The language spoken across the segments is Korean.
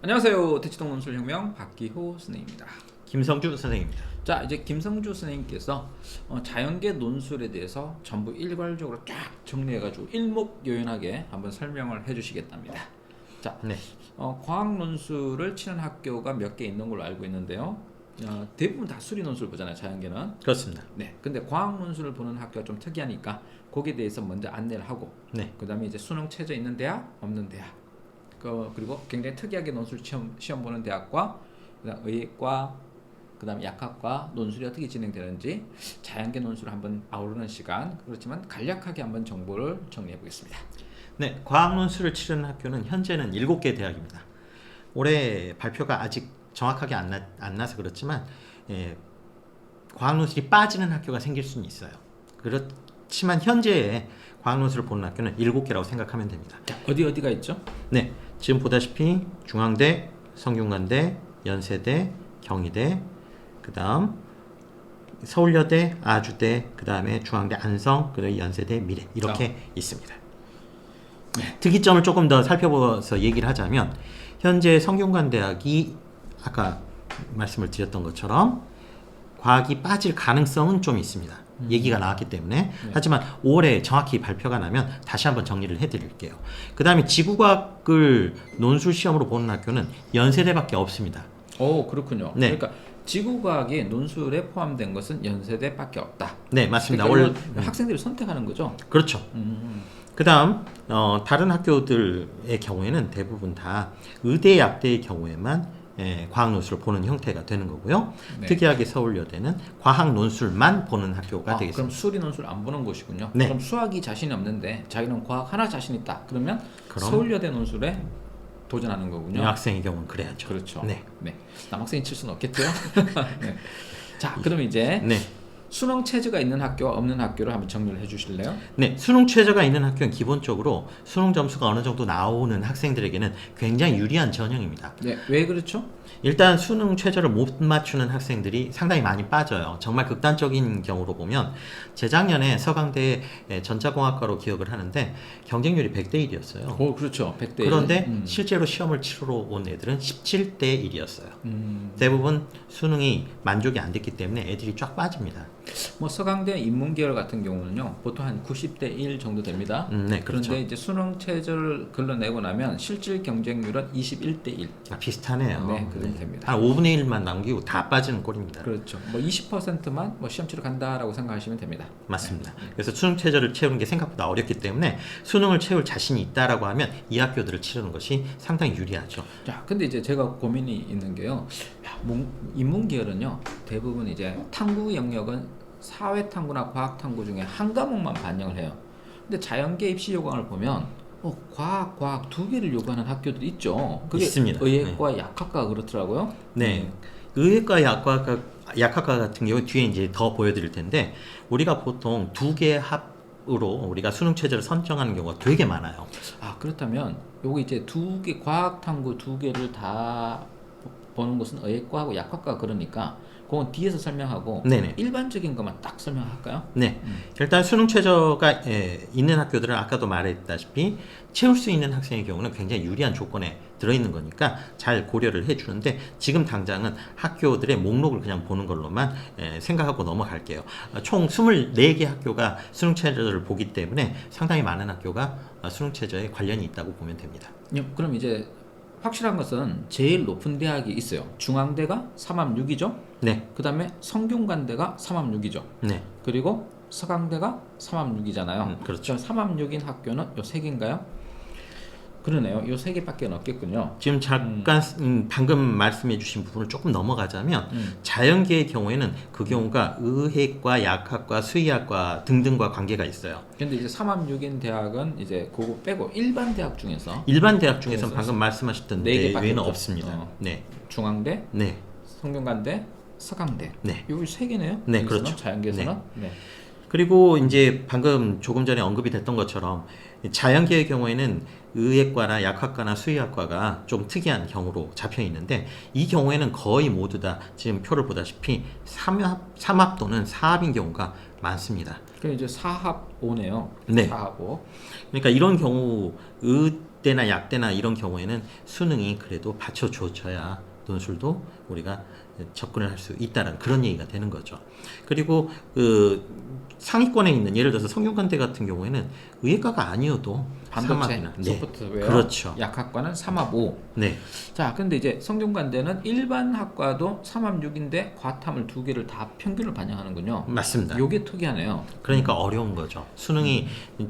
안녕하세요. 대치동 논술혁명 박기호 선생님입니다. 김성주 선생님입니다. 자, 이제 김성주 선생님께서 자연계 논술에 대해서 전부 일괄적으로 쫙 정리해가지고 일목요연하게 한번 설명을 해주시겠답니다. 자, 네. 과학 논술을 치는 학교가 몇 개 있는 걸로 알고 있는데요. 대부분 다 수리 논술 보잖아요, 자연계는. 그렇습니다. 네. 근데 과학 논술을 보는 학교가 좀 특이하니까 거기에 대해서 먼저 안내를 하고, 네. 그다음에 이제 수능 최저 있는 대학, 없는 대학. 그리고 굉장히 특이하게 논술 시험 보는 대학과 그다음 의예과 그다음 약학과 논술이 어떻게 진행되는지 자연계 논술을 한번 아우르는 시간, 그렇지만 간략하게 한번 정보를 정리해 보겠습니다. 네. 과학 논술을 치르는 학교는 현재는 7개 대학입니다. 올해 발표가 아직 정확하게 안 나서 그렇지만 과학 논술이 빠지는 학교가 생길 수는 있어요. 그렇지만 현재의 과학 논술을 보는 학교는 7개라고 생각하면 됩니다. 자, 어디가 있죠? 네. 지금 보다시피 중앙대, 성균관대, 연세대, 경희대, 그다음 서울여대, 아주대, 그다음에 중앙대 안성, 그리고 연세대 미래 이렇게 있습니다. 특이점을 조금 더 살펴보서 얘기를 하자면 현재 성균관대학이 아까 말씀을 드렸던 것처럼 과학이 빠질 가능성은 좀 있습니다. 얘기가 나왔기 때문에. 하지만 올해 정확히 발표가 나면 다시 한번 정리를 해드릴게요. 그 다음에 지구과학을 논술 시험으로 보는 학교는 연세대밖에 없습니다. 오, 그렇군요. 네. 그러니까 지구과학이 논술에 포함된 것은 연세대밖에 없다. 네, 맞습니다. 그러니까 학생들이 선택하는 거죠. 그렇죠. 그 다음 다른 학교들의 경우에는 대부분 다 의대, 약대의 경우에만 과학 논술을 보는 형태가 되는 거고요. 네. 특이하게 서울여대는 과학 논술만 보는 학교가 그럼 되겠습니다. 수리 논술 안 보는 곳이군요. 네. 그럼 수학이 자신이 없는데 자기는 과학 하나 자신 있다. 그러면 그럼 서울여대 논술에 도전하는 거군요. 여학생의 경우는 그래야죠. 그렇죠. 네. 남학생이 칠 수는 없겠죠. 네. 자, 그럼 이제 네. 수능 체제가 있는 학교와 없는 학교를 한번 정리를 해주실래요? 네, 수능 최저가 있는 학교는 기본적으로 수능 점수가 어느 정도 나오는 학생들에게는 굉장히 유리한 전형입니다. 네, 왜 그렇죠? 일단 수능 최저를 못 맞추는 학생들이 상당히 많이 빠져요. 정말 극단적인 경우로 보면 재작년에 서강대 전자공학과로 기억을 하는데 경쟁률이 100대 1이었어요. 오, 그렇죠. 100대 1. 그런데 실제로 시험을 치러 온 애들은 17대 1이었어요. 대부분 수능이 만족이 안 됐기 때문에 애들이 쫙 빠집니다. 뭐 서강대 인문계열 같은 경우는요, 보통 한 90대 1 정도 됩니다. 네, 그렇죠. 그런데 이제 수능 체제를 걸러내고 나면 실질 경쟁률은 21대 1. 비슷하네요. 네, 그 정도 됩니다. 한 5분의 1만 남기고 다 빠지는 꼴입니다. 그렇죠. 뭐 20%만 뭐 시험 치러 간다라고 생각하시면 됩니다. 맞습니다. 그래서 수능 최저를 채우는 게 생각보다 어렵기 때문에 수능을 채울 자신이 있다라고 하면 이 학교들을 치르는 것이 상당히 유리하죠. 자, 근데 이제 제가 고민이 있는 게요. 인문계열은요, 대부분 이제 탐구 영역은 사회탐구나 과학탐구 중에 한 과목만 반영을 해요. 근데 자연계 입시 요강을 보면 과학 두 개를 요구하는 학교들이 있죠. 그게 있습니다. 의예과, 약학과가 그렇더라고요. 네. 의예과, 약학과 같은 경우 뒤에 이제 더 보여드릴 텐데 우리가 보통 두 개 합으로 우리가 수능 체제를 선정하는 경우가 되게 많아요. 아, 그렇다면 요거 이제 두 개 과학탐구 두 개를 다 보는 것은 의예과하고 약학과, 그러니까 그건 뒤에서 설명하고 네네. 일반적인 것만 딱 설명할까요? 네. 일단 수능 최저가 있는 학교들은 아까도 말했다시피 채울 수 있는 학생의 경우는 굉장히 유리한 조건에 들어있는 거니까 잘 고려를 해주는데 지금 당장은 학교들의 목록을 그냥 보는 걸로만 생각하고 넘어갈게요. 총 24개 학교가 수능 최저를 보기 때문에 상당히 많은 학교가 수능 최저에 관련이 있다고 보면 됩니다. 그럼 이제 확실한 것은 제일 높은 대학이 있어요. 중앙대가 3합6이죠. 네. 그 다음에 성균관대가 3합6이죠. 네. 그리고 서강대가 3합6이잖아요. 그렇죠. 3합6인 학교는 요 세 개인가요? 그러네요. 요 세 개밖에 없겠군요. 지금 잠깐 방금 말씀해 주신 부분을 조금 넘어가자면 자연계의 경우에는 그 경우가 의학과, 약학과, 수의학과 등등과 관계가 있어요. 근데 이제 3합6인 대학은 이제 그거 빼고 일반 대학 중에서 일반 대학 중에서는 그래서 방금 말씀하셨던 네 데 개밖에 외에는 없죠. 없습니다. 네. 중앙대, 네. 성균관대, 서강대. 네. 요 세 개네요. 네, 여기서는, 그렇죠. 자연계에서는. 네. 그리고 이제 방금 조금 전에 언급이 됐던 것처럼 자연계의 경우에는 의학과나 약학과나 수의학과가 좀 특이한 경우로 잡혀 있는데 이 경우에는 거의 모두 다 지금 표를 보다시피 3합 또는 4합인 경우가 많습니다. 그 이제 사합 5네요. 네. 사합 5. 그러니까 이런 경우 의대나 약대나 이런 경우에는 수능이 그래도 받쳐줘야 논술도 우리가 접근을 할 수 있다는 그런 얘기가 되는 거죠. 그리고 그 상위권에 있는 예를 들어서 성균관대 같은 경우에는 의예과가 아니어도 반도체, 삼합이나 소프트웨어, 그렇죠. 약학과는 3합 5. 네. 자, 근데 이제 성균관대는 일반 학과도 3합 6인데 과탐을 2개를 다 평균을 반영하는군요. 맞습니다. 요게 특이하네요. 그러니까 어려운 거죠. 수능이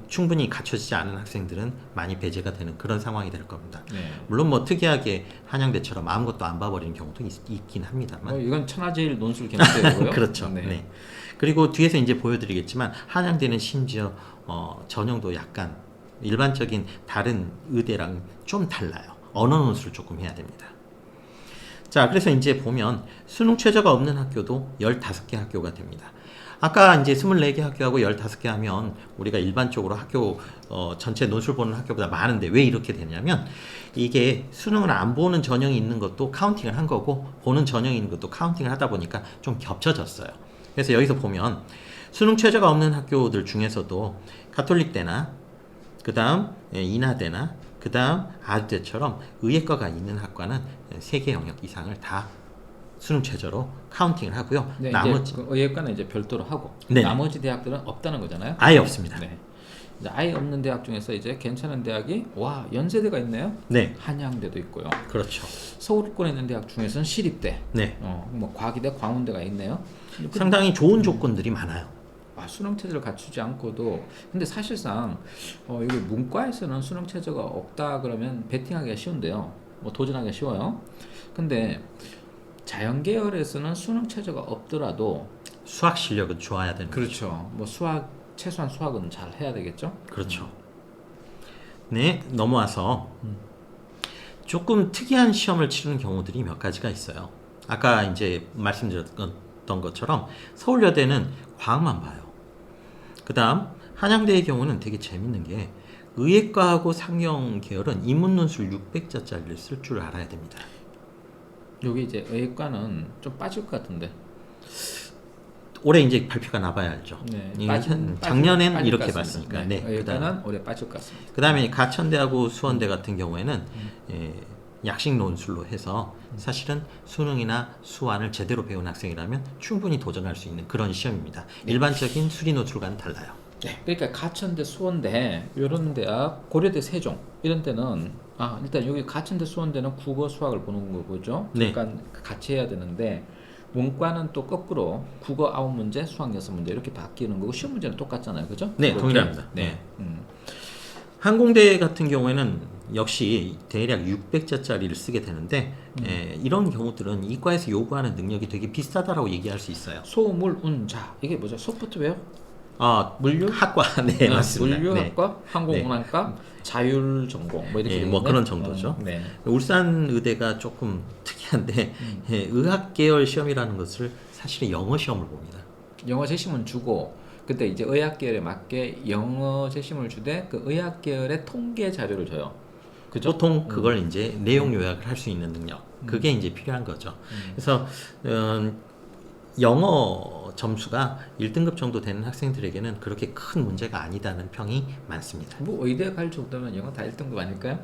충분히 갖춰지지 않은 학생들은 많이 배제가 되는 그런 상황이 될 겁니다. 네. 물론 뭐 특이하게 한양대처럼 아무것도 안 봐버리는 경우도 있긴 합니다만. 이건 천하제일 논술 견인대고요. 그렇죠. 네. 그리고 뒤에서 이제 보여드리겠지만 한양대는 심지어 전형도 약간 일반적인 다른 의대랑 좀 달라요. 언어 논술을 조금 해야 됩니다. 자, 그래서 이제 보면 수능 최저가 없는 학교도 15개 학교가 됩니다. 아까 이제 24개 학교하고 15개 하면 우리가 일반적으로 학교 전체 논술 보는 학교보다 많은데 왜 이렇게 되냐면 이게 수능을 안 보는 전형이 있는 것도 카운팅을 한 거고 보는 전형이 있는 것도 카운팅을 하다 보니까 좀 겹쳐졌어요. 그래서 여기서 보면 수능 최저가 없는 학교들 중에서도 가톨릭대나 그 다음 인하대나 그 다음 아주대처럼 의예과가 있는 학과는 3개 영역 이상을 다 수능 최저로 카운팅을 하고요. 네, 나머지 이제 그 의예과는 이제 별도로 하고 네. 나머지 대학들은 없다는 거잖아요. 아예 없습니다. 네. 이제 아예 없는 대학 중에서 이제 괜찮은 대학이 와 연세대가 있네요. 네, 한양대도 있고요. 그렇죠. 서울권에 있는 대학 중에서는 시립대, 네, 뭐 과기대, 광운대가 있네요. 상당히 좋은 조건들이 많아요. 수능 체제를 갖추지 않고도 근데 사실상 여기 문과에서는 수능 체제가 없다 그러면 베팅하기가 쉬운데요. 뭐 도전하기가 쉬워요. 근데 자연 계열에서는 수능 체제가 없더라도 수학 실력은 좋아야 되는 거죠. 그렇죠. 뭐 수학 최소한 수학은 잘 해야 되겠죠. 그렇죠. 네, 넘어와서 조금 특이한 시험을 치르는 경우들이 몇 가지가 있어요. 아까 이제 말씀드렸던 것처럼 서울여대는 과학만 봐요. 그 다음 한양대의 경우는 되게 재밌는 게 의예과하고 상경 계열은 인문논술 600자짜리를 쓸 줄 알아야 됩니다. 여기 이제 의과는 좀 빠질 것 같은데. 올해 이제 발표가 나봐야 알죠. 네, 작년엔 빠질 이렇게 것 같습니다. 봤으니까. 네, 의과는 올해 빠질 것 같습니다. 그 다음에 가천대하고 수원대 같은 경우에는 약식 논술로 해서 사실은 수능이나 수완을 제대로 배운 학생이라면 충분히 도전할 수 있는 그런 시험입니다. 일반적인 수리 논술과는 달라요. 네, 그러니까 가천대, 수원대 이런 대학, 고려대, 세종 이런 데는 일단 여기 가천대, 수원대는 국어, 수학을 보는 거죠. 네. 그러니까 같이 해야 되는데 문과는 또 거꾸로 국어 9문제, 수학 6문제 이렇게 바뀌는 거고 시험 문제는 똑같잖아요, 그죠? 네, 그렇게. 동일합니다. 네. 항공대 같은 경우에는 역시 대략 600자짜리를 쓰게 되는데 이런 경우들은 이과에서 요구하는 능력이 되게 비슷하다라고 얘기할 수 있어요. 소물운자 이게 뭐죠? 소프트웨어? 물류 학과 네, 맞습니다. 물류학과, 항공운항과, 자율전공 뭐 이렇게 뭐 그런 정도죠. 네. 울산 의대가 조금 특이한데 의학 계열 시험이라는 것을 사실은 영어 시험을 봅니다. 영어 재심은 주고 그때 이제 의학 계열에 맞게 영어 재심을 주되 그 의학 계열의 통계 자료를 줘요. 그죠? 보통 그걸 이제 내용 요약을 할 수 있는 능력 그게 이제 필요한 거죠. 그래서 영어 점수가 1등급 정도 되는 학생들에게는 그렇게 큰 문제가 아니다는 평이 많습니다. 뭐 의대 갈 정도면 영어 다 1등급 아닐까요?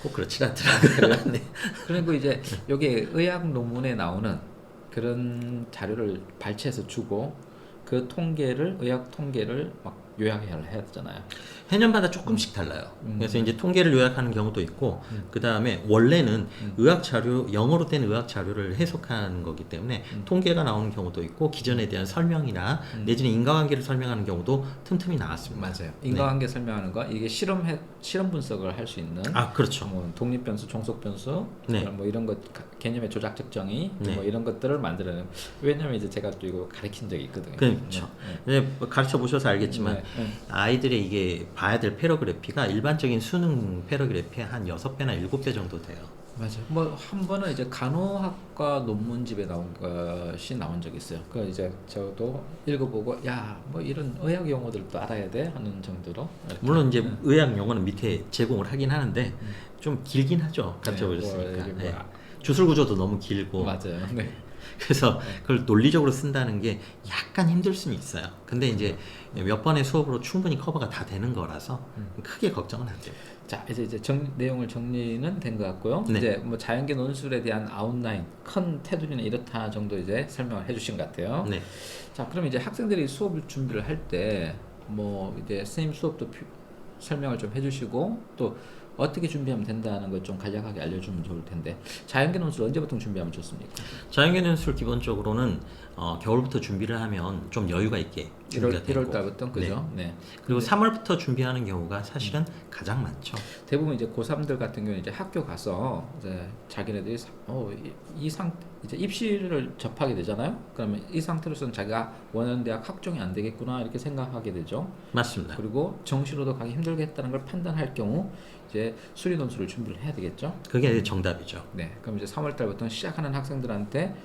꼭 그렇지 않더라고요. 네. 그리고 이제 여기 의학 논문에 나오는 그런 자료를 발췌해서 주고 그 통계를 의학 통계를 막 요약해야 되잖아요. 해년마다 조금씩 달라요. 그래서 이제 통계를 요약하는 경우도 있고, 그 다음에 원래는 의학 자료, 영어로 된 의학 자료를 해석하는 거기 때문에 통계가 나오는 경우도 있고, 기존에 대한 설명이나 내지는 인과관계를 설명하는 경우도 틈틈이 나왔습니다. 맞아요. 인과관계 설명하는 거 이게 실험 분석을 할 수 있는. 그렇죠. 뭐 독립변수, 종속변수, 네. 뭐 이런 것 개념의 조작 측정이 네. 뭐 이런 것들을 만들어내는. 왜냐면 이제 제가 또 이거 가르친 적이 있거든요. 그렇죠. 네. 뭐 가르쳐 보셔서 알겠지만 네. 아이들의 이게 봐야 될 패러그래피가 일반적인 수능 패러그래피의 한 6배나 7배 정도 돼요. 맞아요. 뭐 한 번은 이제 간호학과 논문집에 나온 것이 나온 적이 있어요. 그 이제 저도 읽어보고 뭐 이런 의학 용어들도 알아야 돼 하는 정도로. 이렇게. 물론 이제 의학 용어는 밑에 제공을 하긴 하는데 좀 길긴 하죠. 가르쳐 뭐 보셨으니까. 이게 네. 주술 구조도 너무 길고. 맞아요. 네. 그래서 그걸 논리적으로 쓴다는 게 약간 힘들 수는 있어요. 근데 이제 몇 번의 수업으로 충분히 커버가 다 되는 거라서 크게 걱정은 안 돼요. 자, 이제 내용을 정리는 된 것 같고요. 네. 이제 뭐 자연계 논술에 대한 아웃라인, 큰 테두리는 이렇다 정도 이제 설명을 해주신 것 같아요. 네. 자, 그럼 이제 학생들이 수업을 준비를 할 때 뭐 이제 선생님 수업도 설명을 좀 해주시고 또 어떻게 준비하면 된다는 걸 좀 간략하게 알려주면 좋을 텐데 자연계 논술 언제부터 준비하면 좋습니까? 자연계 논술 기본적으로는 겨울부터 준비를 하면 좀 여유가 있게 준비가 되고 1월 달부터 그죠? 네. 그리고 3월부터 준비하는 경우가 사실은 가장 많죠. 대부분 이제 고3들 같은 경우는 이제 학교 가서 이제 자기네들이 이제 입시를 접하게 되잖아요. 그러면 이 상태로서는 자기가 원하는 대학 학종이 안 되겠구나 이렇게 생각하게 되죠. 맞습니다. 그리고 정시로도 가기 힘들겠다는 걸 판단할 경우 이제 수리 논술을 준비를 해야 되겠죠. 그게 이제 정답이죠. 네. 그럼 이제 3월 달부터 시작하는 학생들한테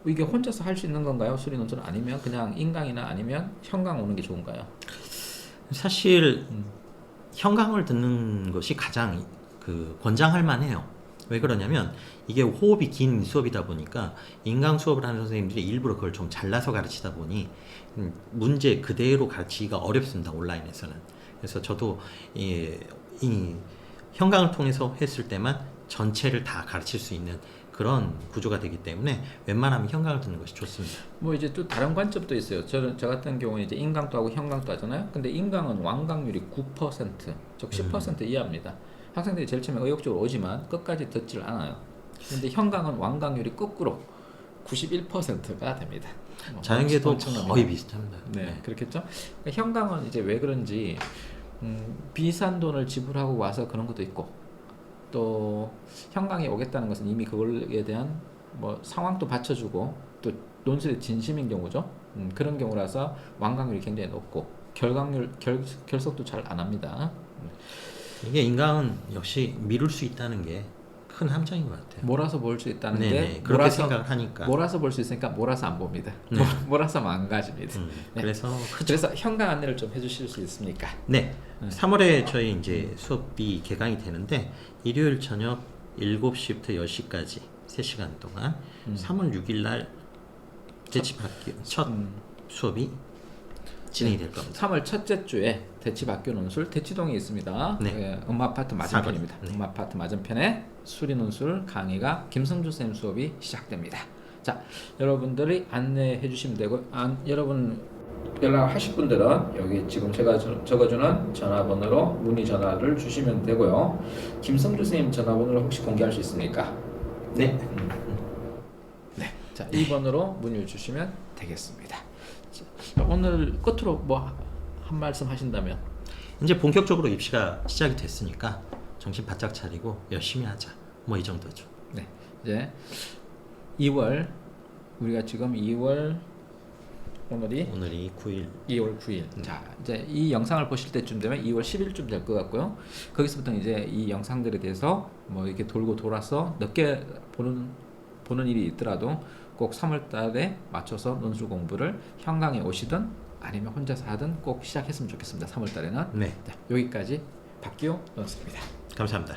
이게 혼자서 할 수 있는 건가요? 수리 논술은 아니면 그냥 인강이나 아니면 현강 오는 게 좋은가요? 사실 현강을 듣는 것이 가장 권장할 만해요. 왜 그러냐면 이게 호흡이 긴 수업이다 보니까 인강 수업을 하는 선생님들이 일부러 그걸 좀 잘라서 가르치다 보니 문제 그대로 가르치기가 어렵습니다. 온라인에서는. 그래서 저도 이 현강을 통해서 했을 때만 전체를 다 가르칠 수 있는 그런 구조가 되기 때문에 웬만하면 현강을 듣는 것이 좋습니다. 뭐 이제 또 다른 관점도 있어요. 저 같은 경우는 이제 인강도 하고 현강도 하잖아요. 근데 인강은 완강률이 9%, 즉 10% 이하입니다. 학생들이 제일 처음에 의욕적으로 오지만 끝까지 듣질 않아요. 근데 현강은 완강률이 거꾸로 91%가 됩니다. 자연계도 엄청납니다. 거의 비슷합니다. 네, 그렇겠죠. 그러니까 현강은 이제 왜 그런지 비싼 돈을 지불하고 와서 그런 것도 있고 또 현강에 오겠다는 것은 이미 그걸에 대한 뭐 상황도 받쳐주고 또 논술의 진심인 경우죠. 그런 경우라서 완강률이 굉장히 높고 결석도 잘 안 합니다. 이게 인강은 역시 미룰 수 있다는 게 큰 함정인 것 같아요. 몰아서 볼 수 있다는 네네, 게 그렇게 생각을 하니까. 몰아서 볼 수 있으니까 몰아서 안 봅니다. 네. 몰아서 망가집니다. 네. 그래서 그래서 현강 안내를 좀 해주실 수 있습니까? 네, 3월에 저희 이제 수업이 개강이 되는데 일요일 저녁 7시부터 10시까지 3시간 동안 3월 6일 날 대치학교 첫 수업이 진행이 될 겁니다. 3월 첫째 주에 대치학교 논술 대치동에 있습니다. 네. 예, 음마아파트 맞은편입니다. 네. 음마아파트 맞은편에 수리 논술 강의가 김성주 선생님 수업이 시작됩니다. 자, 여러분들이 안내해 주시면 되고 여러분 연락하실 분들은 여기 지금 제가 적어주는 전화번호로 문의 전화를 주시면 되고요. 김성주 선생님 전화번호를 혹시 공개할 수 있습니까? 네. 네. 자, 이 번호로 문의를 주시면 되겠습니다. 자, 오늘 끝으로 뭐 한 말씀 하신다면? 이제 본격적으로 입시가 시작이 됐으니까 정신 바짝 차리고 열심히 하자. 뭐 이 정도죠. 네. 이제 2월 우리가 지금 2월 오늘이 9일. 2월 9일. 자, 이제 이 영상을 보실 때쯤 되면 2월 10일쯤 될 것 같고요. 거기서부터 이제 이 영상들에 대해서 뭐 이렇게 돌고 돌아서 늦게 보는 일이 있더라도 꼭 3월 달에 맞춰서 논술 공부를 현강에 오시든 아니면 혼자서 하든 꼭 시작했으면 좋겠습니다. 3월 달에는. 네. 네, 여기까지 박기호 논술입니다. 감사합니다.